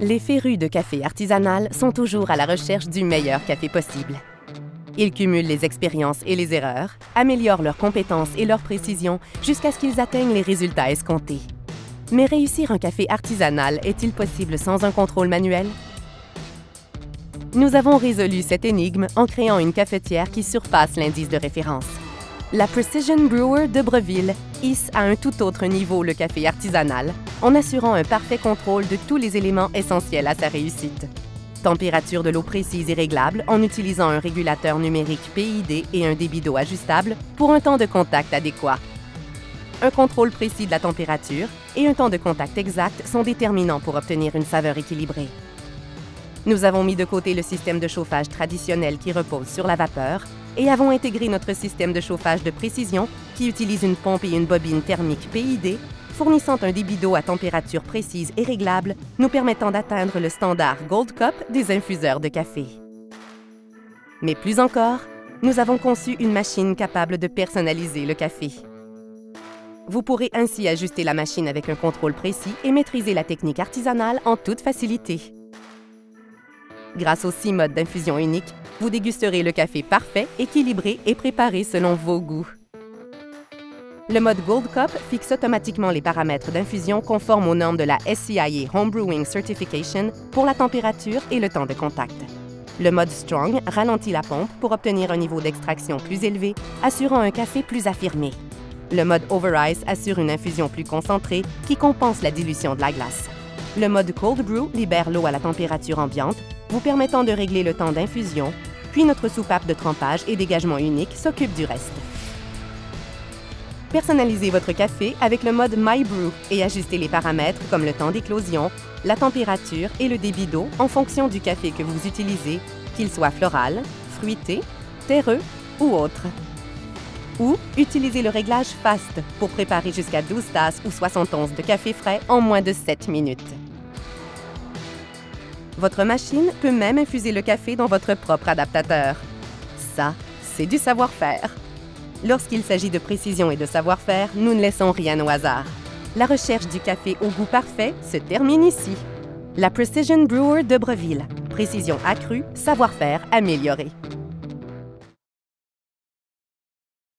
Les férus de café artisanal sont toujours à la recherche du meilleur café possible. Ils cumulent les expériences et les erreurs, améliorent leurs compétences et leur précision jusqu'à ce qu'ils atteignent les résultats escomptés. Mais réussir un café artisanal est-il possible sans un contrôle manuel? Nous avons résolu cette énigme en créant une cafetière qui surpasse l'indice de référence. La Precision Brewer de Breville hisse à un tout autre niveau le café artisanal en assurant un parfait contrôle de tous les éléments essentiels à sa réussite. Température de l'eau précise et réglable en utilisant un régulateur numérique PID et un débit d'eau ajustable pour un temps de contact adéquat. Un contrôle précis de la température et un temps de contact exact sont déterminants pour obtenir une saveur équilibrée. Nous avons mis de côté le système de chauffage traditionnel qui repose sur la vapeur et avons intégré notre système de chauffage de précision qui utilise une pompe et une bobine thermique PID, fournissant un débit d'eau à température précise et réglable, nous permettant d'atteindre le standard Gold Cup des infuseurs de café. Mais plus encore, nous avons conçu une machine capable de personnaliser le café. Vous pourrez ainsi ajuster la machine avec un contrôle précis et maîtriser la technique artisanale en toute facilité. Grâce aux 6 modes d'infusion uniques, vous dégusterez le café parfait, équilibré et préparé selon vos goûts. Le mode Gold Cup fixe automatiquement les paramètres d'infusion conformes aux normes de la SCIA Homebrewing Certification pour la température et le temps de contact. Le mode Strong ralentit la pompe pour obtenir un niveau d'extraction plus élevé, assurant un café plus affirmé. Le mode Over Ice assure une infusion plus concentrée qui compense la dilution de la glace. Le mode Cold Brew libère l'eau à la température ambiante, vous permettant de régler le temps d'infusion, puis notre soupape de trempage et dégagement unique s'occupe du reste. Personnalisez votre café avec le mode My Brew et ajustez les paramètres comme le temps d'éclosion, la température et le débit d'eau en fonction du café que vous utilisez, qu'il soit floral, fruité, terreux ou autre. Ou utilisez le réglage Fast pour préparer jusqu'à 12 tasses ou 60 onces de café frais en moins de 7 minutes. Votre machine peut même infuser le café dans votre propre adaptateur. Ça, c'est du savoir-faire. Lorsqu'il s'agit de précision et de savoir-faire, nous ne laissons rien au hasard. La recherche du café au goût parfait se termine ici. La Precision Brewer de Breville. Précision accrue, savoir-faire amélioré.